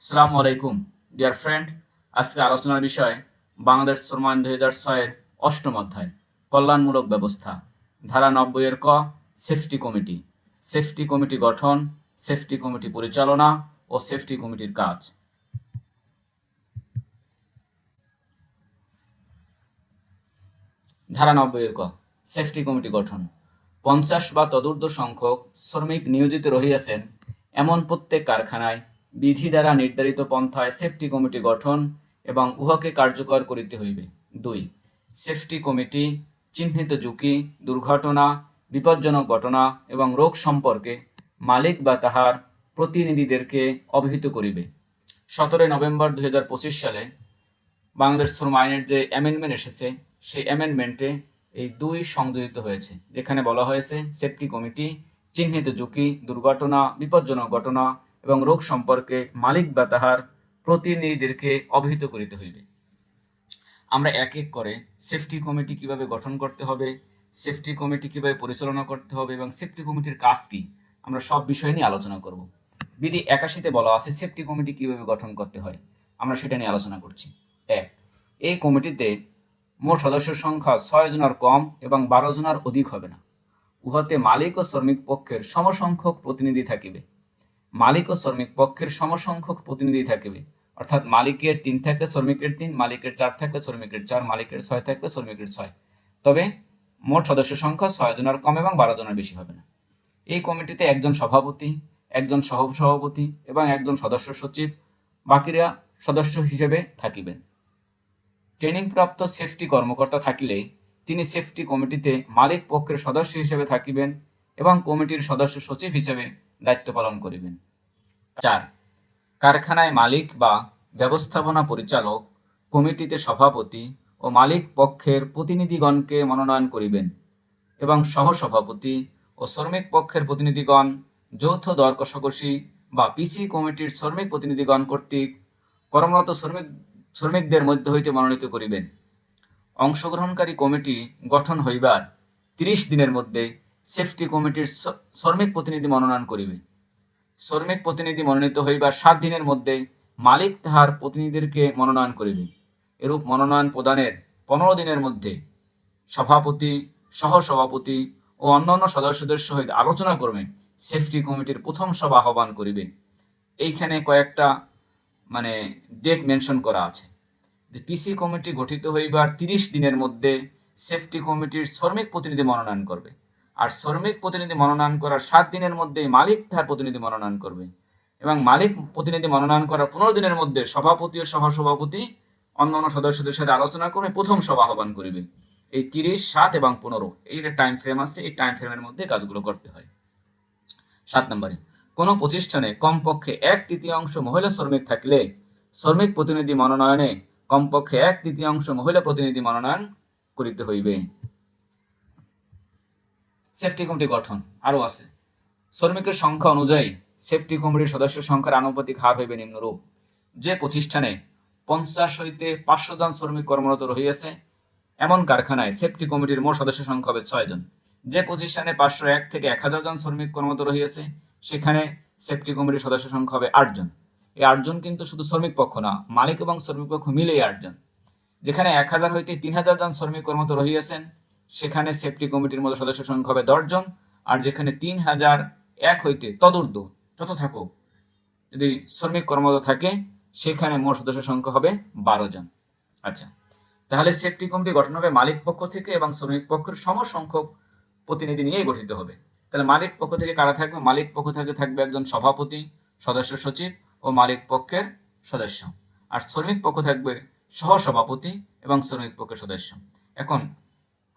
আসসালামু আলাইকুম dear friend. আজকে আলোচনার বিষয় বাংলাদেশ শ্রম আইন 2006 এর অষ্টম অধ্যায় কল্যাণমূলক ব্যবস্থা, ধারা 90 এর ক সেফটি কমিটি। সেফটি কমিটি গঠন, সেফটি কমিটি পরিচালনা ও সেফটি কমিটির কাজ। ধারা 90 এর ক সেফটি কমিটি গঠন। 50 বা তদূর্ধ্ব সংখ্যক শ্রমিক নিয়োজিত রহিয়াছেন এমন প্রত্যেক কারখানায় বিধি দ্বারা নির্ধারিত পন্থায় সেফটি কমিটি গঠন এবং উহাকে কার্যকর করিতে হইবে। 2. সেফটি কমিটি চিহ্নিত ঝুঁকি, দুর্ঘটনা, বিপজ্জনক ঘটনা এবং রোগ সম্পর্কে মালিক বা তাহার প্রতিনিধিদেরকে অবহিত করিবে। 17 নভেম্বর 2025 সালে বাংলাদেশ শ্রম আইনের যে অ্যামেন্ডমেন্ট এসেছে সেই অ্যামেন্ডমেন্টে এই 2 সংযোজিত হয়েছে, যেখানে বলা হয়েছে সেফটি কমিটি চিহ্নিত ঝুঁকি, দুর্ঘটনা, বিপজ্জনক ঘটনা এবং রোগ সম্পর্কে মালিক বা তাহার প্রতিনিধিদেরকে অবহিত করিতে হইবে। আমরা এক এক করে সেফটি কমিটি কিভাবে গঠন করতে হবে, সেফটি কমিটি কিভাবে পরিচালনা করতে হবে এবং সেফটি কমিটির কাজ কি, আমরা সব বিষয় নিয়ে আলোচনা করব। বিধি 81-তে বলা আছে সেফটি কমিটি কিভাবে গঠন করতে হয়, আমরা সেটা নিয়ে আলোচনা করছি। 1. এই কমিটিতে মোট সদস্য সংখ্যা 6 জনের কম এবং 12 জনের অধিক হবে না। উহাতে মালিক ও শ্রমিক পক্ষের সমসংখ্যক প্রতিনিধি থাকিবে। মালিক ও শ্রমিক পক্ষের সমসংখ্যক প্রতিনিধি থাকিবে, অর্থাৎ মালিকের 3 থাকলে শ্রমিকের 3, মালিকের 4 থাকলে শ্রমিকের 4, মালিকের 6 থাকলে শ্রমিকের 6। তবে মোট সদস্য সংখ্যা 6 জনের কম এবং 12 জনের বেশি হবে না। এই কমিটিতে একজন সভাপতি, একজন সহসভাপতি এবং একজন সদস্য সচিব, বাকিরা সদস্য হিসেবে থাকিবেন। ট্রেনিংপ্রাপ্ত সেফটি কর্মকর্তা থাকিলে তিনি সেফটি কমিটিতে মালিক পক্ষের সদস্য হিসেবে থাকিবেন এবং কমিটির সদস্য সচিব হিসেবে দায়িত্ব পালন করিবেন। 4. কারখানায় মালিক বা ব্যবস্থাপনা পরিচালক কমিটিতে সভাপতি ও মালিক পক্ষের প্রতিনিধিগণকে মনোনয়ন করিবেন এবং সহসভাপতি ও শ্রমিক পক্ষের প্রতিনিধিগণ যৌথ দর কষাকষি বা পিসি কমিটির শ্রমিক প্রতিনিধিগণ কর্তৃক কর্মরত শ্রমিকদের মধ্য হইতে মনোনীত করিবেন। অংশগ্রহণকারী কমিটি গঠন হইবার 30 দিনের মধ্যে সেফটি কমিটির শ্রমিক প্রতিনিধি মনোনয়ন করিবে। শ্রমিক প্রতিনিধি মনোনীত হইবার 7 দিনের মধ্যে মালিক তাহার প্রতিনিধিদেরকে মনোনয়ন করিবে। এরূপ মনোনয়ন প্রদানের 15 দিনের মধ্যে সভাপতি, সহসভাপতি ও অন্যান্য সদস্যদের সহিত আলোচনা ক্রমে সেফটি কমিটির প্রথম সভা আহ্বান করিবে। এইখানে কয়েকটা ডেট মেনশন করা আছে যে পিসি কমিটি গঠিত হইবার 30 দিনের মধ্যে সেফটি কমিটির শ্রমিক প্রতিনিধি মনোনয়ন করবে, আর শ্রমিক প্রতিনিধি মনোনয়ন করার 7 দিনের মধ্যে মালিক তার প্রতিনিধি মনোনয়ন করবে এবং মালিক প্রতিনিধি মনোনয়ন করার 15 দিনের মধ্যে সভাপতি ও সহসভাপতি অন্যান্য সদস্যদের সাথে আলোচনা করে প্রথম সভা আহ্বান করিবে। এই 30, 7 এবং 15 এই টাইম ফ্রেম আছে, এই টাইম ফ্রেমের মধ্যে কাজগুলো করতে হয়। 7 নম্বরে, কোনো প্রতিষ্ঠানে কমপক্ষে 1/3 মহিলা শ্রমিক থাকলে শ্রমিক প্রতিনিধি মনোনয়নে কমপক্ষে 1/3 মহিলা প্রতিনিধি মনোনয়ন করিতে হইবে। সেফটি কমিটি গঠন আরও আছে। শ্রমিকের সংখ্যা অনুযায়ী সেফটি কমিটির সদস্য সংখ্যার আনুপাতিক হার হইবে নিম্নরূপ: যে প্রতিষ্ঠানে 50 হইতে 500 জন শ্রমিক কর্মরত রহিয়াছে এমন কারখানায় সেফটি কমিটির মোট সদস্য সংখ্যা হবে 6 জন। যে প্রতিষ্ঠানে 501 থেকে 1000 জন শ্রমিক কর্মরত রহিয়াছে সেখানে সেফটি কমিটির সদস্য সংখ্যা হবে 8 জন। এই 8 জন কিন্তু শুধু শ্রমিক পক্ষ না, মালিক এবং শ্রমিক পক্ষ মিলেই 8 জন। যেখানে 1000 হইতে 3000 জন শ্রমিক কর্মরত রহিয়াছেন সেখানে সেফটি কমিটির মতো সদস্য সংখ্যা হবে 10 জন। আর যেখানে 3001 হইতে তদূর্ধ্ব যত থাকুক যদি শ্রমিক কর্মরত থাকে সেখানে মোট সদস্য সংখ্যা হবে 12 জন। আচ্ছা, তাহলে সেফটি কমিটি গঠন হবে মালিক পক্ষ থেকে এবং শ্রমিক পক্ষের সমসংখ্যক প্রতিনিধি নিয়ে গঠিত হবে। তাহলে মালিক পক্ষ থেকে কারা থাকবে? মালিক পক্ষ থেকে থাকবে একজন সভাপতি, সদস্য সচিব ও মালিক পক্ষের সদস্য, আর শ্রমিক পক্ষ থাকবে সহসভাপতি এবং শ্রমিক পক্ষের সদস্য। এখন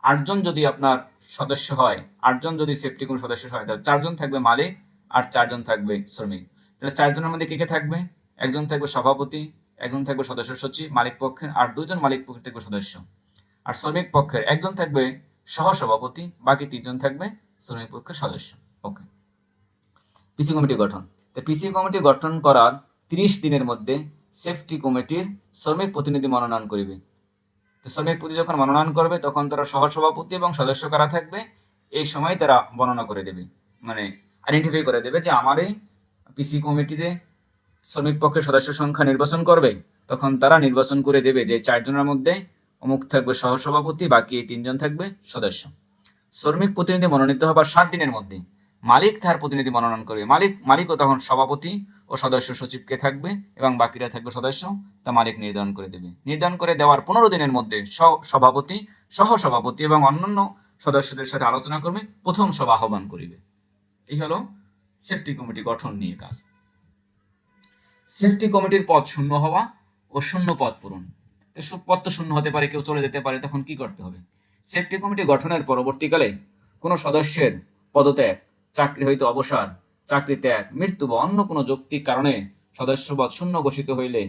8 জন যদি আপনার সদস্য হয়, 8 জন যদি সেফটি কমিটির সদস্য হয়, তাহলে 4 জন থাকবে মালিক আর 4 জন থাকবে শ্রমিক। তাহলে 4 জনের মধ্যে কে কে থাকবে? একজন থাকবে সভাপতি, একজন থাকবে সদস্য সচিব মালিক পক্ষের, আর 2 জন মালিক পক্ষের থাকবে সদস্য। আর শ্রমিক পক্ষের একজন থাকবে সহসভাপতি, বাকি 3 জন থাকবে শ্রমিক পক্ষের সদস্য। ওকে, পিসি কমিটি গঠন। তো পিসি কমিটি গঠন করার 30 দিনের মধ্যে সেফটি কমিটির শ্রমিক প্রতিনিধি মনোনয়ন করিবে। তো শ্রমিক প্রতিনিধি যখন মনোনয়ন করবে তখন তারা সহসভাপতি এবং সদস্য কারা থাকবে এই সময় তারা বর্ণনা করে দেবে, আইডেন্টিফাই করে দেবে যে আমার এই পিসি কমিটিতে শ্রমিক পক্ষের সদস্য সংখ্যা নির্বাচন করবে, তখন তারা নির্বাচন করে দেবে যে 4 জনের মধ্যে অমুক থাকবে সহসভাপতি, বাকি এই 3 জন থাকবে সদস্য। শ্রমিক প্রতিনিধি মনোনীত হবার 7 দিনের মধ্যে মালিক তার প্রতিনিধি মনোনয়ন করবে। মালিকও তখন সভাপতি ও সদস্য সচিবকে থাকবে এবং বাকিরা থাকবে সদস্য, তা মালিক নির্ধারণ করে দেবে। নির্ধারণ করে দেওয়ার 15 দিনের মধ্যে সভাপতি, সহসভাপতি এবং অন্যান্য সদস্যদের সাথে আলোচনা করবে, প্রথম সভা আহ্বান করিবে। এই হলো সেফটি কমিটি গঠন নিয়ে কাজ। সেফটি কমিটির পদ শূন্য হওয়া ও শূন্য পদ পূরণ। পদ তো শূন্য হতে পারে, কেউ চলে যেতে পারে, তখন কি করতে হবে? সেফটি কমিটি গঠনের পরবর্তীকালে কোনো সদস্যের পদত্যাগ, চাকরি হইতে অবসর, চাকরি ত্যাগ, মৃত্যু বা অন্য কোনো যৌক্তিক কারণে সদস্যপদ শূন্য ঘোষিত হইলে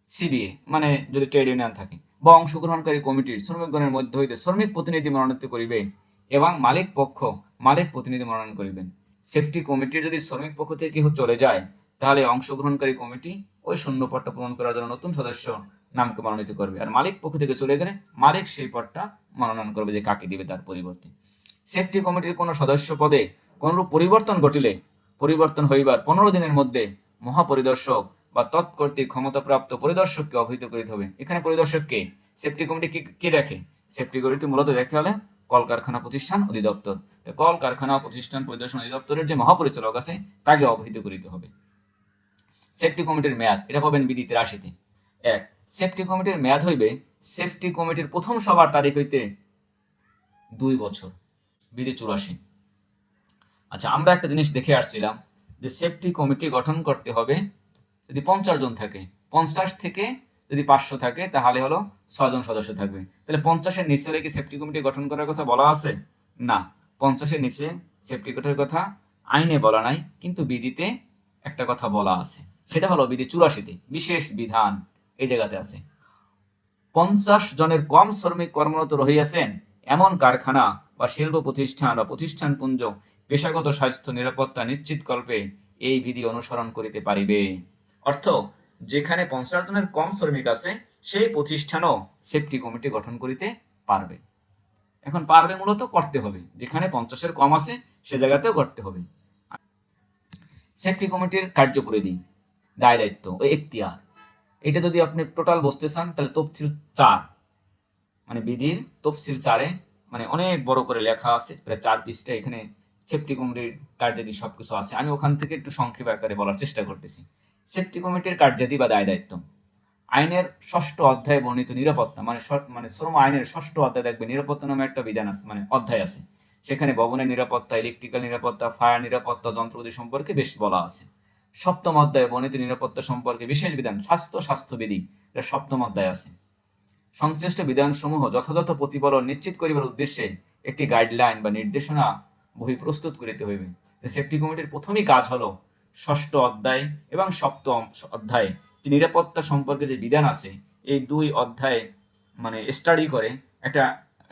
সিবিএ মানে যদি ট্রেড ইউনিয়ন থাকে বা অংশগ্রহণকারী কমিটির শ্রমিকগণের মধ্যে হইতে শ্রমিক প্রতিনিধি মনোনীত করিবে এবং মালিক পক্ষ মালিক প্রতিনিধি মনোনয়ন করিবেন। সেফটি কমিটির যদি শ্রমিক পক্ষ থেকে কেউ চলে যায়, তাহলে অংশগ্রহণকারী কমিটি ওই শূন্য পদটা পূরণ করার জন্য নতুন সদস্য নামকে মনোনীত করবে, আর মালিক পক্ষ থেকে চলে গেলে মালিক সেই পদটা মনোনয়ন করবে যে কাকে দিবে তার পরিবর্তে। সেফটি কমিটির কোনো সদস্য পদে কোনরূপ পরিবর্তন ঘটিলে পরিবর্তন হইবার 15 দিনের মধ্যে মহাপরিদর্শক বা তৎকর্তৃক ক্ষমতাপ্রাপ্ত পরিদর্শককে অবহিত করিতে হবে। এখানে পরিদর্শক কে? সেফটি কমিটি কে দেখে? সেফটি কমিটি মূলত দেখে হলে কলকারখানা প্রতিষ্ঠান অধিদপ্তর। কলকারখানা প্রতিষ্ঠান পরিদর্শন অধিদপ্তরের যে মহাপরিচালক আছে তাকে অবহিত করিতে হবে। সেফটি কমিটির মেয়াদ, এটা পাবেন বিধি 83-তে। 1, সেফটি কমিটির মেয়াদ হইবে সেফটি কমিটির প্রথম সভার তারিখ হইতে 2 বছর, বিধি 84। আচ্ছা, আমরা একটা জিনিস দেখে আসছিলাম যে সেফটি কমিটি গঠন করতে হবে যদি 50 জন থাকে, 50 থেকে যদি 500 থাকে তাহলে হলো 6 জন সদস্য থাকবে। তাহলে 50-এর নিচে হলে কি সেফটি কমিটি গঠন করার কথা বলা আছে? না, 50-এর নিচে সেফটি কমিটির কথা আইনে বলা নাই, কিন্তু বিধিতে একটা কথা বলা আছে, সেটা হলো বিধি 84-তে বিশেষ বিধান এই জায়গাতে আছে। 50 জনের কম শ্রমিক কর্মরত রহিয়াছেন এমন কারখানা বা শিল্প প্রতিষ্ঠান বা প্রতিষ্ঠানপুঞ্জ পেশাগত স্বাস্থ্য নিরাপত্তা নিশ্চিতকল্পে এই বিধি অনুসরণ করিতে পারিবে। অর্থ, যেখানে 50 জনের কম শ্রমিক আছে সেই প্রতিষ্ঠানও সেফটি কমিটি গঠন করিতে পারবে। এখন পারবে মূলত করতে হবে, যেখানে 50-এর কম আছে সে জায়গাতেও করতে হবে। সেফটি কমিটির কার্যপরিধি, দায় দায়িত্ব ও এখতিয়ার, এটা যদি আপনি টোটাল বসতে চান তাহলে তফসিল 4 মানে বিধির তফসিল 4-এ মানে অনেক বড় করে লেখা আছে, প্রায় 4 পৃষ্ঠা। এখানে সেফটি কমিটির কার্যাদি সবকিছু আছে। আমি ওখান থেকে একটু সংক্ষেপ আকারে বলার চেষ্টা করতেছি। সেফটি কমিটির কার্যাদি বা দায় দায়িত্ব, আইনের 6ষ্ঠ অধ্যায়ে বর্ণিত নিরাপত্তা মানে শ্রম আইনের 6ষ্ঠ অধ্যায় দেখবে নিরাপত্তা নামে একটা বিধান আছে, মানে অধ্যায় আছে। সেখানে ভবনের নিরাপত্তা, ইলেকট্রিক্যাল নিরাপত্তা, ফায়ার নিরাপত্তা, যন্ত্রপাতি সম্পর্কে বেশ বলা আছে। 7ম অধ্যায়ে বর্ণিত নিরাপত্তা সম্পর্কে বিশেষ বিধান স্বাস্থ্যবিধি, এটা 7ম অধ্যায় আছে। সংশ্লিষ্ট বিধানসমূহ যথাযথ প্রতিপালন নিশ্চিত করিবার উদ্দেশ্যে একটি গাইডলাইন বা নির্দেশনা বহি প্রস্তুত করিতে হইবে। সেফটি কমিটির প্রথমই কাজ হলো 6ষ্ঠ অধ্যায় এবং 7ম অধ্যায়ে যে নিরাপত্তা সম্পর্কে যে বিধান আছে এই 2 অধ্যায়ে মানে স্টাডি করে একটা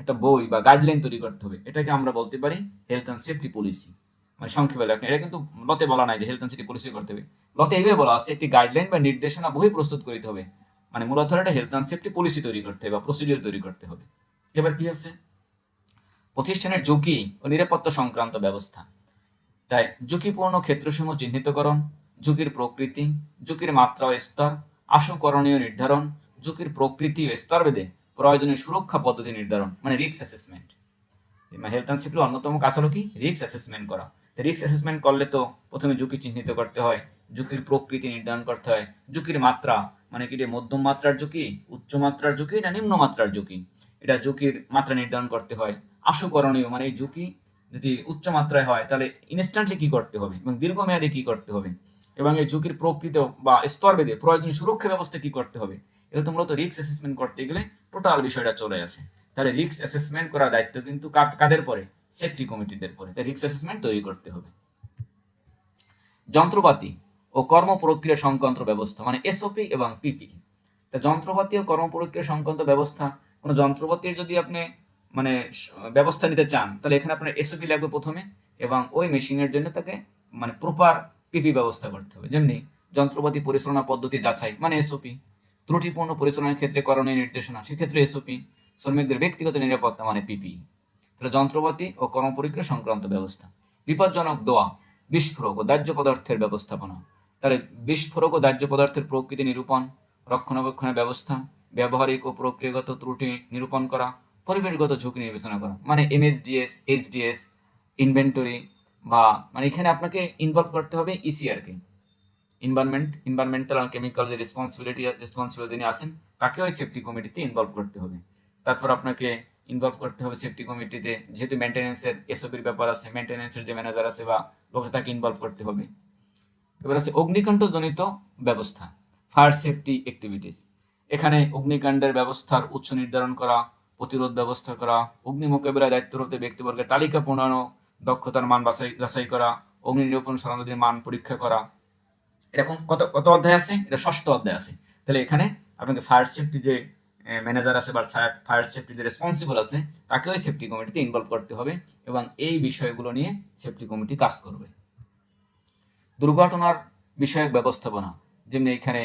একটা বই বা গাইডলাইন তৈরি করতে হবে। এটাকে আমরা বলতে পারি হেলথ অ্যান্ড সেফটি পলিসি, মানে সংক্ষেপে লেখা। এটা কিন্তু লতে বলা নাই যে হেলথ অ্যান্ড সেফটি পলিসি করতে হবে। লতে এইভাবে বলা আছে একটি গাইডলাইন বা নির্দেশনা বহি প্রস্তুত করিতে হবে, মানে মূলত একটা হেলথ অ্যান্ড সেফটি পলিসি তৈরি করতে হবে বা প্রসিডিউর তৈরি করতে হবে। এবার কি আছে? প্রতিষ্ঠানের ঝুঁকি ও নিরাপত্তা সংক্রান্ত ব্যবস্থা। তাই ঝুঁকিপূর্ণ ক্ষেত্রসমূহ চিহ্নিতকরণ, ঝুঁকির প্রকৃতি, ঝুঁকির মাত্রা ও স্তর, আশু করণীয় নির্ধারণ, ঝুঁকির প্রকৃতি ও স্তরভেদে প্রয়োজনীয় সুরক্ষা পদ্ধতি নির্ধারণ, মানে রিস্ক অ্যাসেসমেন্ট। হেলথ অ্যান্ড সেফটির অন্যতম কাজ হলো কি? রিস্ক অ্যাসেসমেন্ট করা। রিস্ক অ্যাসেসমেন্ট করলে তো প্রথমে ঝুঁকি চিহ্নিত করতে হয়, ঝুঁকির প্রকৃতি নির্ধারণ করতে হয়, ঝুঁকির মাত্রা মানে কি মধ্যম মাত্রার ঝুঁকি, উচ্চ মাত্রার ঝুঁকি না নিম্ন মাত্রার ঝুঁকি, এটা ঝুঁকির মাত্রা নির্ধারণ করতে হয়। আশু করণীয় মানে এই ঝুঁকি যদি উচ্চ মাত্রায় হয় তাহলে ইনস্ট্যান্টলি কি করতে হবে এবং দীর্ঘমেয়াদে কি করতে হবে, এবং এই ঝুঁকির প্রকৃতি বা স্তরভেদে প্রয়োজনীয় সুরক্ষা ব্যবস্থা কি করতে হবে। এটা তো মূলত রিস্ক অ্যাসেসমেন্ট করতে গেলে টোটাল বিষয়টা চলে আসে। তাহলে রিস্ক অ্যাসেসমেন্ট করার দায়িত্ব কিন্তু কাদের পরে? সেফটি কমিটিদের পরে। তাই রিস্ক অ্যাসেসমেন্ট তৈরি করতে হবে। যন্ত্রপাতি ও কর্ম প্রক্রিয়া সংক্রান্ত ব্যবস্থা মানে এসওপি এবং পিপি। তা যন্ত্রপাতি ও কর্ম প্রক্রিয়া সংক্রান্ত ব্যবস্থা, কোনো যন্ত্রপাতির যদি আপনি মানে ব্যবস্থা নিতে চান তাহলে এখানে আপনার এসওপি লাগবে প্রথমে, এবং ওই মেশিনের জন্য তাকে মানে প্রপার পিপি ব্যবস্থা করতে হবে। যেমনি যন্ত্রপাতি পরিচালনা পদ্ধতি যাচাই মানে এসওপি, ত্রুটিপূর্ণ পরিচালনার ক্ষেত্রে করণীয় নির্দেশনা সেক্ষেত্রে এসওপি, শ্রমিকদের ব্যক্তিগত নিরাপত্তা মানে পিপি। তাহলে যন্ত্রপাতি ও কর্মপরিক্রিয়া সংক্রান্ত ব্যবস্থা। বিপজ্জনক দোয়া, বিস্ফোরক ও দাহ্য পদার্থের ব্যবস্থাপনা, তাহলে বিস্ফোরক ও দাহ্য পদার্থের প্রকৃতি নিরূপণ, রক্ষণাবেক্ষণের ব্যবস্থা, ব্যবহারিক ও প্রক্রিয়াগত ত্রুটি নিরূপণ করা, পরিবেশগত ঝুঁকি বিবেচনা করা, মানে এমএসডিএস, এইচডিএস, ইনভেন্টরি, বা মানে এখানে আপনাকে ইনভলভ করতে হবে ইসিআরকে, এনভায়রনমেন্টাল অ্যান্ড কেমিক্যাল যে রেসপন্সিবল যিনি আছেন তাকে ওই সেফটি কমিটিতে ইনভলভ করতে হবে। তারপর আপনাকে ইনভলভ করতে হবে সেফটি কমিটিতে, যেহেতু মেনটেন্যান্সের এসওপির ব্যাপার আছে, মেনটেন্যান্সের যে ম্যানেজার আছে বা লোক, তাকে ইনভলভ করতে হবে। এবার আছে অগ্নিকাণ্ডজনিত ব্যবস্থা, ফায়ার সেফটি অ্যাক্টিভিটিস। এখানে অগ্নিকাণ্ডের ব্যবস্থার উৎস নির্ধারণ করা, প্রতিরোধ ব্যবস্থা করা, অগ্নি মোকাবিলায় দায়িত্বরত ব্যক্তিবর্গের তালিকা প্রণয়ন, দক্ষতার মান যাচাই করা, অগ্নি নিরূপণ সরঞ্জামের মান পরীক্ষা করা। এরকম কত কত অধ্যায় আছে? এটা 6ষ্ঠ অধ্যায় আছে। তাহলে এখানে আপনাকে ফায়ার সেফটি যে ম্যানেজার আছে বা ফায়ার সেফটি যে রেসপন্সিবল আছে তাকে ওই সেফটি কমিটিতে ইনভলভ করতে হবে এবং এই বিষয়গুলো নিয়ে সেফটি কমিটি কাজ করবে। দুর্ঘটনার বিষয়ক ব্যবস্থাপনা, যেমনি এখানে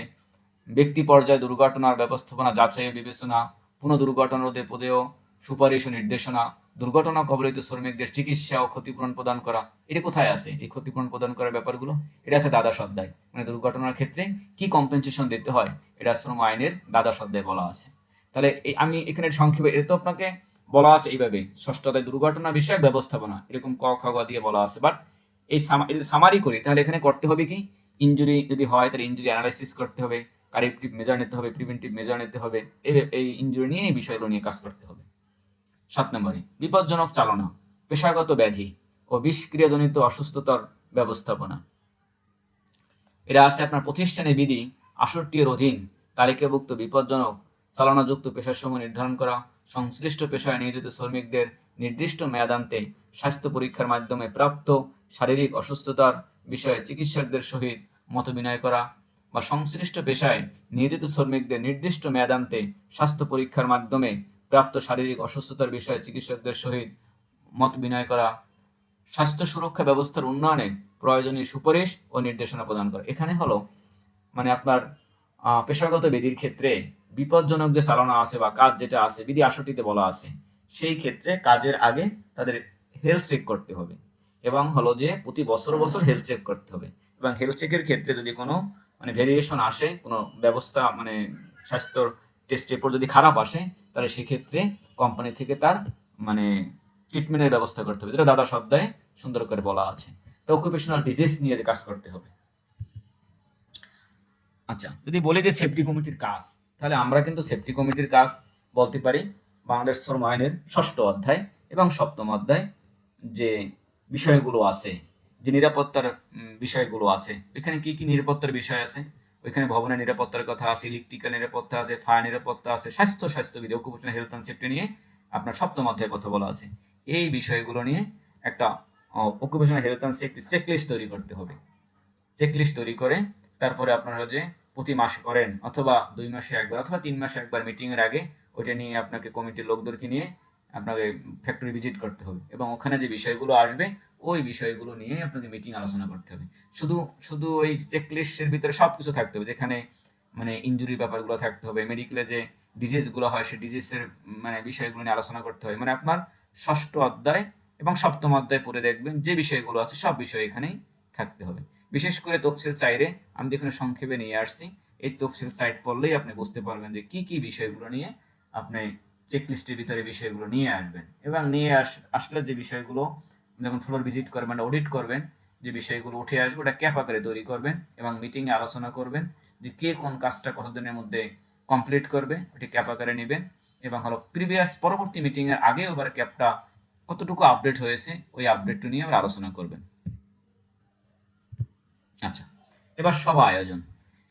ব্যক্তি পর্যায়ে দুর্ঘটনার ব্যবস্থাপনা, যাচাই বিবেচনা, পুনঃ দুর্ঘটনা রোধে পদেয় সুপারিশ ও নির্দেশনা, দুর্ঘটনা কবলিত শ্রমিকদের চিকিৎসা ও ক্ষতিপূরণ প্রদান করা। এটা কোথায় আছে এই ক্ষতিপূরণ প্রদান করার ব্যাপারগুলো? এটা আছে দ্বাদশ অধ্যায়, মানে দুর্ঘটনার ক্ষেত্রে কি কম্পেনসেশন দিতে হয় এটা শ্রম আইনের দ্বাদশ অধ্যায়ে বলা আছে। তাহলে আমি এখানে সংক্ষেপে, এটা তো আপনাকে বলা আছে এইভাবে, 6ষ্ঠ অধ্যায় দুর্ঘটনা বিষয়ক ব্যবস্থাপনা, এরকম ক খ গ দিয়ে বলা আছে। বাট এই যদি সামারি করি তাহলে এখানে করতে হবে কি, ইনজুরি যদি হয় তাহলে ইনজুরি অ্যানালাইসিস করতে হবে, কারেক্টিভ মেজার নিতে হবে, প্রিভেন্টিভ মেজার নিতে হবে, এই ইনজুরি নিয়ে এই বিষয়গুলো নিয়ে কাজ করতে হবে। 7 নম্বরে বিপজ্জনক চালনা, পেশাগত ব্যাধি ও বিষক্রিয়াজনিত অসুস্থতার ব্যবস্থাপনা। এটা আছে আপনার প্রতিষ্ঠানের বিধি 68 এর অধীন তালিকাভুক্ত বিপজ্জনক চালনাযুক্ত পেশাসমূহ নির্ধারণ করা, সংশ্লিষ্ট পেশায় নিয়োজিত শ্রমিকদের নির্দিষ্ট মেয়াদান্তে স্বাস্থ্য পরীক্ষার মাধ্যমে প্রাপ্ত শারীরিক অসুস্থতার বিষয়ে চিকিৎসকদের সহিত মতবিনিময় করা, বা সংশ্লিষ্ট পেশায় নিয়োজিত শ্রমিকদের নির্দিষ্ট মেয়াদান্তে স্বাস্থ্য পরীক্ষার মাধ্যমে প্রাপ্ত শারীরিক অসুস্থতার বিষয়ে চিকিৎসকদের সহিত মত বিনিময় করা, স্বাস্থ্য সুরক্ষা ব্যবস্থার উন্নয়নে প্রয়োজনীয় সুপারিশ ও নির্দেশনা প্রদান করা। এখানে হলো মানে আপনার পেশাগত বিধির ক্ষেত্রে বিপজ্জনক যে চালনা আছে বা কাজ যেটা আছে বিধি 68তে বলা আছে, সেই ক্ষেত্রে কাজের আগে তাদের হেলথ চেক করতে হবে এবং হলো যে প্রতি বছর বছর হেলথ চেক করতে হবে। এবং হেলথ চেকের ক্ষেত্রে যদি কোনো মানে ভেরিয়েশন আসে, কোনো ব্যবস্থা মানে স্বাস্থ্য টেস্ট রিপোর্ট যদি খারাপ আসে, তাহলে সেক্ষেত্রে কোম্পানি থেকে তার মানে ট্রিটমেন্টের ব্যবস্থা করতে হবে, যেটা দ্বাদশ অধ্যায়ে সুন্দর করে বলা আছে। তো অকুপেশনাল ডিজিজ নিয়ে কাজ করতে হবে। আচ্ছা, যদি বলি যে সেফটি কমিটির কাজ, তাহলে আমরা কিন্তু সেফটি কমিটির কাজ বলতে পারি বাংলাদেশ শ্রম আইনের 6ষ্ঠ অধ্যায় এবং 7ম অধ্যায় যে বিষয়গুলো আছে, যে নিরাপত্তার বিষয়গুলো আছে, এখানে কি কি নিরাপত্তার বিষয় আছে, ওইখানে ভবনের নিরাপত্তার কথা আছে, ইলেকট্রিক্যাল নিরাপত্তা আছে, ফায়ার নিরাপত্তা আছে, স্বাস্থ্যবিধি অকুপেশনাল হেলথ অ্যান্ড সেফটি নিয়ে আপনার 7ম অধ্যায়ে কথা বলা আছে। এই বিষয়গুলো নিয়ে একটা occupational health and safety checklist তৈরি করতে হবে। চেকলিস্ট তৈরি করে তারপরে আপনারা যে প্রতি মাসে করেন অথবা 2 মাসে একবার অথবা 3 মাসে একবার মিটিং এর আগে ওইটা নিয়ে আপনাকে কমিটির লোকদেরকে নিয়ে আপনাকে ফ্যাক্টরি ভিজিট করতে হবে এবং ওখানে যে বিষয়গুলো আসবে ওই বিষয়গুলো নিয়ে আপনাকে মিটিং আলোচনা করতে হবে। শুধু শুধু ওই চেকলিস্টের ভিতরে সবকিছু থাকতে হবে, যেখানে মানে ইনজুরির ব্যাপারগুলো থাকতে হবে, মেডিকেলে যে ডিজিজগুলো হয় সেই ডিজিজের মানে বিষয়গুলো নিয়ে আলোচনা করতে হবে। মানে আপনার 6ষ্ঠ অধ্যায় এবং 7ম অধ্যায় পড়ে দেখবেন যে বিষয়গুলো আছে সব বিষয় এখানেই থাকতে হবে। বিশেষ করে তফসিল চাইলে আমি এখানে সংক্ষেপে নিয়ে আসছি, এই তফসিল সাইট পড়লেই আপনি বুঝতে পারবেন যে কি কি বিষয়গুলো নিয়ে আপনি চেকলিস্টের ভিতরে বিষয়গুলো নিয়ে আসবেন এবং নিয়ে আসলে যে বিষয়গুলো যখন ফ্লোর ভিজিট করবেন, অডিট করবেন, যে বিষয়গুলো উঠে আসবে ওটা ক্যাপ আকারে তৈরি করবেন এবং মিটিংয়ে আলোচনা করবেন যে কে কোন কাজটা কতদিনের মধ্যে কমপ্লিট করবে, ওটি ক্যাপ আকারে নেবেন এবং হলো পরবর্তী মিটিংয়ের আগে ওবার ক্যাপটা কতটুকু আপডেট হয়েছে ওই আপডেটটা নিয়ে আমরা আলোচনা করবেন। আচ্ছা, এবার সভা আয়োজন।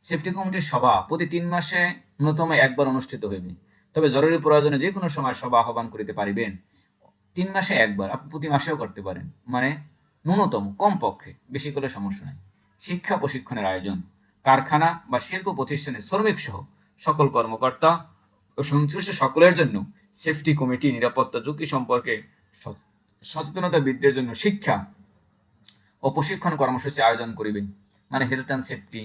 সেফটি কমিটির সভা প্রতি 3 মাসে ন্যূনতম একবার অনুষ্ঠিত হইবে, তবে জরুরি প্রয়োজনে যে কোনো সময় সভা আহ্বান করিতে পারিবেন। 3 মাসে একবার, আপনি প্রতি মাসেও করতে পারেন, মানে ন্যূনতম কমপক্ষে, বেশি করলে সমস্যা নাই। শিক্ষা প্রশিক্ষণের আয়োজন। কারখানা বা শিল্প প্রতিষ্ঠানে শ্রমিক সহ সকল কর্মকর্তা ও সংশ্লিষ্ট সকলের জন্য সেফটি কমিটি নিরাপত্তা ঝুঁকি সম্পর্কে সচেতনতা বৃদ্ধির জন্য শিক্ষা ও প্রশিক্ষণ কর্মসূচি আয়োজন করিবে। মানে health and safety,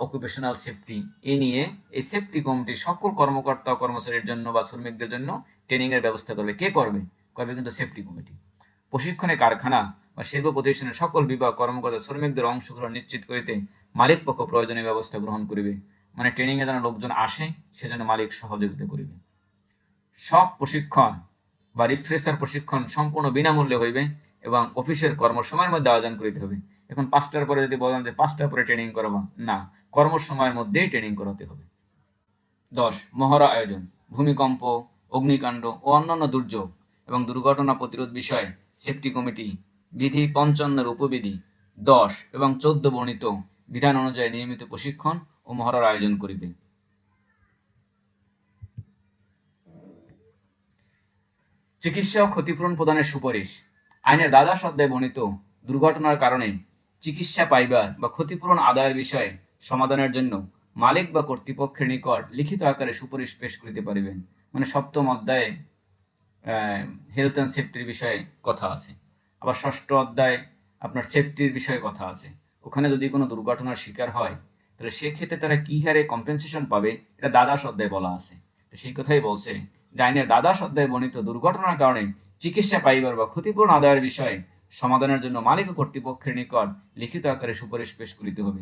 occupational safety এ নিয়ে এই সেফটি কমিটি সকল কর্মকর্তা ও কর্মচারীর জন্য বা শ্রমিকদের জন্য ট্রেনিং এর ব্যবস্থা করবে। কে করবে? করবে কিন্তু সেফটি কমিটি। প্রশিক্ষণে কারখানা বা শিল্প প্রতিষ্ঠানের সকল বিভাগ কর্মকর্তা শ্রমিকদের অংশগ্রহণ নিশ্চিত করিতে মালিক পক্ষ প্রয়োজনীয় ব্যবস্থা গ্রহণ করিবে। মানে ট্রেনিং এ যেন লোকজন আসে সেজন্য মালিক সহযোগিতা করিবে। সব প্রশিক্ষণ বা রিফ্রেশার প্রশিক্ষণ সম্পূর্ণ বিনামূল্যে হইবে এবং অফিসের কর্মসময়ের মধ্যে আয়োজন করিতে হবে। এখন 5টার পরে যদি বলেন যে 5টার পরে ট্রেনিং করাবো, না, কর্মসময়ের মধ্যেই ট্রেনিং করাতে হবে। 10. মহড়া আয়োজন, ভূমিকম্প, অগ্নিকাণ্ড ও অন্যান্য দুর্যোগ এবং দুর্ঘটনা প্রতিরোধ বিষয়ে সেফটি কমিটি বিধি 55 উপবিধি 10 এবং 14 বর্ণিত বিধান অনুযায়ী নিয়মিত প্রশিক্ষণ ও মহড়ার আয়োজন করিবে। চিকিৎসা ও ক্ষতিপূরণ প্রদানের সুপারিশ। আইনের দ্বাদশ অধ্যায়ে বর্ণিত দুর্ঘটনার কারণে চিকিৎসা পাইবার বা ক্ষতিপূরণ আদায়ের বিষয়ে সমাধানের জন্য মালিক বা কর্তৃপক্ষের নিকট লিখিত আকারে সুপারিশ পেশ করিতে পারিবেন। মানে 7ম অধ্যায়ে হেলথ অ্যান্ড সেফটির বিষয়ে কথা আছে, আবার 6ষ্ঠ অধ্যায়ে আপনার সেফটির বিষয়ে কথা আছে। ওখানে যদি কোনো দুর্ঘটনার শিকার হয় তাহলে সেক্ষেত্রে তারা কি হারে কম্পেনসেশন পাবে, এটা দ্বাদশ অধ্যায়ে বলা আছে। তো সেই কথাই বলছে যে আইনের দ্বাদশ অধ্যায়ে বর্ণিত দুর্ঘটনার কারণে চিকিৎসা পাইবার বা ক্ষতিপূরণ আদায়ের বিষয়ে সমাধানের জন্য মালিক ও কর্তৃপক্ষের নিকট লিখিত আকারে সুপারিশ পেশ করিতে হবে।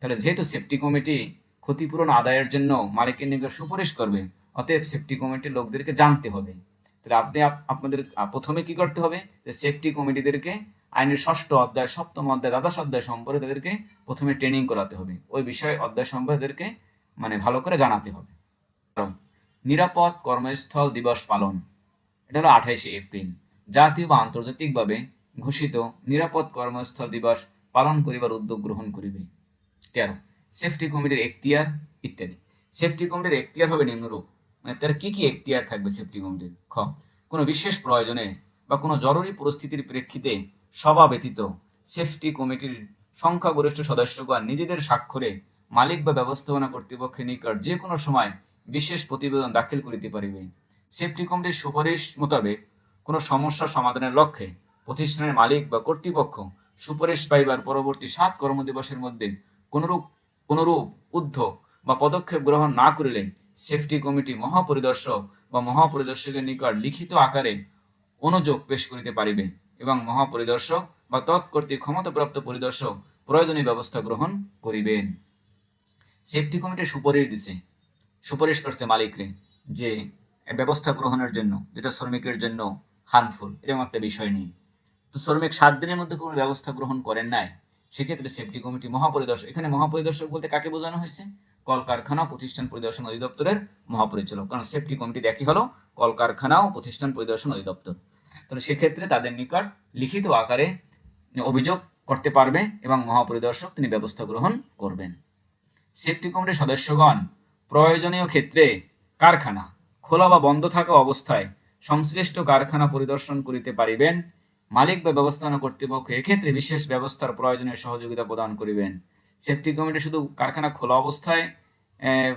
তাহলে যেহেতু সেফটি কমিটি ক্ষতিপূরণ আদায়ের জন্য মালিকের নিকট সুপারিশ করবে, অতএব সেফটি কমিটির লোকদেরকে জানতে হবে। তাহলে আপনি আপনাদের প্রথমে কি করতে হবে, যে সেফটি কমিটিদেরকে আইনের 6ষ্ঠ অধ্যায়, 7ম অধ্যায়, দ্বাদশ অধ্যায় সম্পর্কে তাদেরকে প্রথমে ট্রেনিং করাতে হবে, ওই বিষয়ে অধ্যায় সম্পর্কে তাদেরকে মানে ভালো করে জানাতে হবে। নিরাপদ কর্মস্থল দিবস পালন, এটা হলো 28শে এপ্রিল জাতীয় বা আন্তর্জাতিকভাবে ঘোষিত নিরাপদ কর্মস্থল দিবস পালন করিবার উদ্যোগ গ্রহণ করিবে। 13. সেফটি কমিটির এখতিয়ার ইত্যাদি। সেফটি কমিটির এখতিয়ার হবে নিম্নরূপ। মানে তার কি কি এখতিয়ার থাকবে সেফটি কমিটির? খ. কোনো বিশেষ প্রয়োজনে বা কোনো জরুরি পরিস্থিতির প্রেক্ষিতে সভা ব্যতীত সেফটি কমিটির সংখ্যাগরিষ্ঠ সদস্যগণ নিজেদের স্বাক্ষরে মালিক বা ব্যবস্থাপনা কর্তৃপক্ষের নিকট যে কোনো সময় বিশেষ প্রতিবেদন দাখিল করিতে পারিবে। সেফটি কমিটির সুপারিশ মোতাবেক কোনো সমস্যা সমাধানের লক্ষ্যে প্রতিষ্ঠানের মালিক বা কর্তৃপক্ষ সুপারিশ পাইবার পরবর্তী 7 কর্মদিবসের মধ্যে কোনরূপ উদ্যোগ বা পদক্ষেপ গ্রহণ না করিলে সেফটি কমিটি মহাপরিদর্শক বা মহাপরিদর্শকের নিকট লিখিত আকারে অনুযোগ পেশ করিতে পারিবে এবং মহাপরিদর্শক বা তৎকর্তৃক ক্ষমতাপ্রাপ্ত পরিদর্শক প্রয়োজনীয় ব্যবস্থা গ্রহণ করিবেন। সেফটি কমিটি সুপারিশ করছে মালিকরে যে ব্যবস্থা গ্রহণের জন্য, যেটা শ্রমিকের জন্য হার্মফুল, এরকম একটা বিষয় নেই। তো শ্রমিক 7 দিনের মধ্যে কোনো ব্যবস্থা গ্রহণ করেন নাই, সেক্ষেত্রে সেফটি কমিটি মহাপরিদর্শক, এখানে মহাপরিদর্শক বলতে কাকে বোঝানো হয়েছে? কলকারখানা প্রতিষ্ঠান পরিদর্শন অধিদপ্তরের মহাপরিচালক, কারণ সেফটি কমিটি দেখি হলো কলকারখানা ও প্রতিষ্ঠান পরিদর্শন অধিদপ্তর। তাহলে সেক্ষেত্রে তাদের নিকট লিখিত আকারে অভিযোগ করতে পারবে এবং মহাপরিদর্শক তিনি ব্যবস্থা গ্রহণ করবেন। সেফটি কমিটির সদস্যগণ প্রয়োজনীয় ক্ষেত্রে কারখানা খোলা বা বন্ধ থাকা অবস্থায় সংশ্লিষ্ট কারখানা পরিদর্শন করিতে পারিবেন। মালিক বা ব্যবস্থাপনা কর্তৃপক্ষ এক্ষেত্রে বিশেষ ব্যবস্থার প্রয়োজনীয় সহযোগিতা প্রদান করিবেন। সেফটি কমিটি শুধু কারখানা খোলা অবস্থায়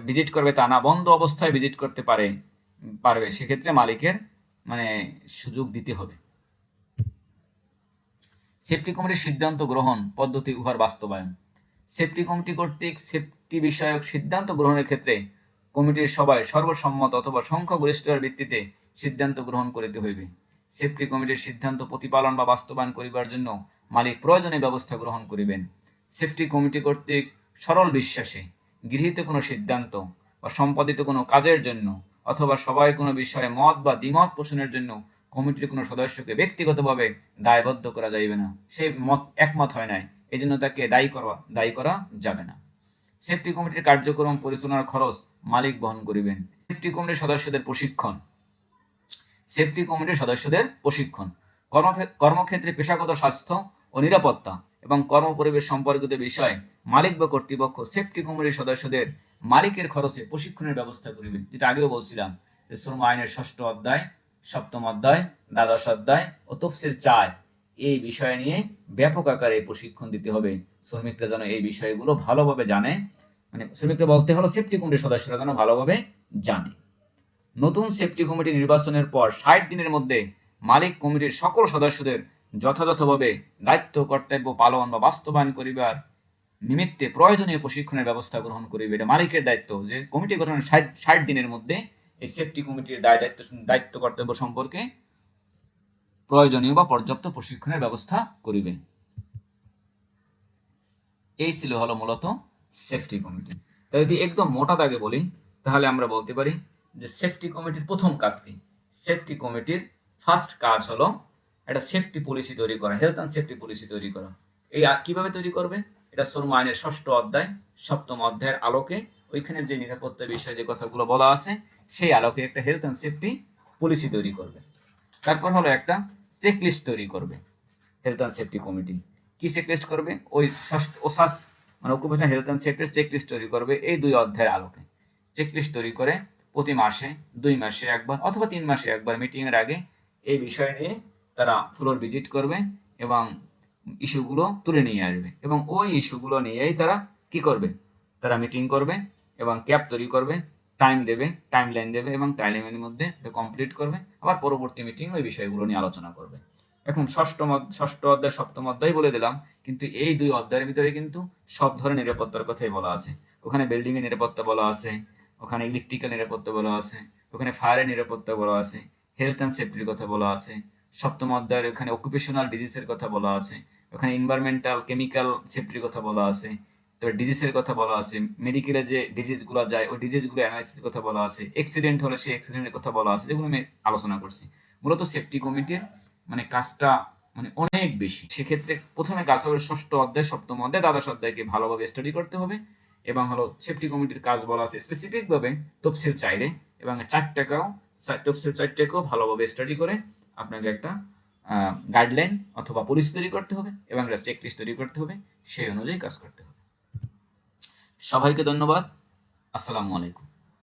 ভিজিট করবে তা না, বন্ধ অবস্থায় ভিজিট করতে পারবে, সেক্ষেত্রে মালিকের মানে সুযোগ দিতে হবে। সেফটি কমিটির সিদ্ধান্ত গ্রহণ পদ্ধতি উহার বাস্তবায়ন। সেফটি কমিটি কর্তৃক সেফটি বিষয়ক সিদ্ধান্ত গ্রহণের ক্ষেত্রে কমিটির সবাই সর্বসম্মত অথবা সংখ্যাগরিষ্ঠতার ভিত্তিতে সিদ্ধান্ত গ্রহণ করিতে হইবে। সেফটি কমিটির সিদ্ধান্ত প্রতিপালন বা বাস্তবায়ন করিবার জন্য মালিক প্রয়োজনীয় ব্যবস্থা গ্রহণ করিবেন। সেফটি কমিটি কর্তৃক সরল বিশ্বাসে গৃহীত কোনো সিদ্ধান্ত বা সম্পাদিত কোনো কাজের জন্য অথবা সবাই কোনো বিষয়ে মত বা দ্বিমত পোষণের জন্য কমিটির কোনো সদস্যকে ব্যক্তিগতভাবে দায়বদ্ধ করা যাইবে না। সে একমত হয় নাই, এই জন্য তাকে দায়ী করা যাবে না। সেফটি কমিটির কার্যক্রম পরিচালনার খরচ মালিক বহন করিবেন। সেফটি কমিটির সদস্যদের প্রশিক্ষণ। সেফটি কমিটির সদস্যদের প্রশিক্ষণ কর্মক্ষেত্রে পেশাগত স্বাস্থ্য ও নিরাপত্তা এবং কর্মপরিবেশ সম্পর্কিত বিষয়ে মালিক বা কর্তৃপক্ষ সেফটি কমিটির সদস্যদের মালিকের খরচে প্রশিক্ষণের ব্যবস্থা করিবে, যেটা আগেও বলছিলাম যে শ্রম আইনের 6ষ্ঠ অধ্যায়, 7ম অধ্যায়, দ্বাদশ অধ্যায় ও তফসিল 4 এই বিষয় নিয়ে ব্যাপক আকারে প্রশিক্ষণ দিতে হবে। শ্রমিকরা যেন এই বিষয়গুলো ভালোভাবে জানে, মানে শ্রমিকরা বলতে হলো সেফটি কমিটির সদস্যরা যেন ভালোভাবে জানে। নতুন সেফটি কমিটি নির্বাচনের পর 60 দিনের মধ্যে মালিক কমিটির সকল সদস্যদের যথাযথভাবে দায়িত্ব কর্তব্য পালন বা বাস্তবায়ন করিবার নিমিত্তে প্রয়োজনীয় প্রশিক্ষণের ব্যবস্থা গ্রহণ করিবে। এটা মালিকের দায়িত্ব যে কমিটি গঠনের 60 দিনের মধ্যে এই সেফটি কমিটির দায়িত্ব কর্তব্য সম্পর্কে প্রয়োজনীয় বা পর্যাপ্ত প্রশিক্ষণের ব্যবস্থা করিবে। এই ছিল হলো মূলত সেফটি কমিটি। তাই যদি একদম মোটা দাগে বলি তাহলে আমরা বলতে পারি যে সেফটি কমিটির প্রথম কাজ কি? সেফটি কমিটির ফার্স্ট কাজ হলো একটা সেফটি পলিসি তৈরি করা, হেলথ অ্যান্ড সেফটি পলিসি তৈরি করা। এই কিভাবে তৈরি করবে? এটা শ্রম আইনের 6ষ্ঠ অধ্যায় 7ম অধ্যায়ের আলোকে ওইখানে যে নিরাপত্তা বিষয়ে যে কথাগুলো বলা আছে সেই আলোকে একটা হেলথ অ্যান্ড সেফটি পলিসি তৈরি করবে। তারপর হলো একটা চেকলিস্ট তৈরি করবে হেলথ অ্যান্ড সেফটি কমিটি। কি চেকলিস্ট করবে? ওই ওসাস মানে অকুপেশনাল হেলথ অ্যান্ড সেফটির চেকলিস্ট তৈরি করবে এই 2 অধ্যায়ের আলোকে। চেকলিস্ট তৈরি করে প্রতি মাসে 2 মাসে একবার অথবা 3 মাসে একবার মিটিংয়ের আগে এই বিষয় নিয়ে তারা ফ্লোর ভিজিট করবে এবং ইস্যুগুলো তুলে নিয়ে আসবে এবং ওই ইস্যুগুলো নিয়েই তারা কি করবে? তারা মিটিং করবে এবং ক্যাপ তৈরি করবে, টাইম দেবে, টাইম লাইন দেবে এবং টাইম লাইনের মধ্যে কমপ্লিট করবে। আবার পরবর্তী মিটিং ওই বিষয়গুলো নিয়ে আলোচনা করবে। এখন ষষ্ঠ অধ্যায় 7ম অধ্যায় বলে দিলাম, কিন্তু এই 2 অধ্যায়ের ভিতরে কিন্তু সব ধরনের নিরাপত্তার কথাই বলা আছে। ওখানে বিল্ডিং এর নিরাপত্তা বলা আছে, ওখানে ইলেকট্রিক্যাল নিরাপত্তা বলা আছে, ওখানে ফায়ারের নিরাপত্তা বলা আছে, হেলথ অ্যান্ড সেফটির কথা বলা আছে। 7ম অধ্যায়ের ওখানে অকুপেশনাল ডিজিজের কথা বলা আছে, ওখানে এনভায়রনমেন্টাল কেমিক্যাল সেফটির কথা বলা আছে, তো ডিজিজের কথা বলা আছে, মেডিকেলে যে ডিজিজগুলো যায় ওই ডিজিজগুলো অ্যানালাইসিসের কথা বলা আছে, অ্যাক্সিডেন্ট হলে সেই অ্যাক্সিডেন্টের কথা বলা আছে, যেগুলো আমি আলোচনা করছি। মূলত সেফটি কমিটির মানে কাজটা মানে অনেক বেশি। সেক্ষেত্রে প্রথমে কাজ হবে 6ষ্ঠ অধ্যায় 7ম অধ্যায় দ্বাদশ অধ্যায়কে ভালোভাবে স্টাডি করতে হবে এবং হলো সেফটি কমিটির কাজ বলা আছে স্পেসিফিক ভাবে তফসিল 4-এ এবং 4টাকেও তফসিল 4টাকেও ভালোভাবে স্টাডি করে আপনাকে একটা গাইডলাইন অথবা পলিসি তৈরি করতে হবে এবং একটা চেকলিস্ট তৈরি করতে হবে, সেই অনুযায়ী কাজ করতে হবে। সবাইকে ধন্যবাদ। আসসালামু আলাইকুম।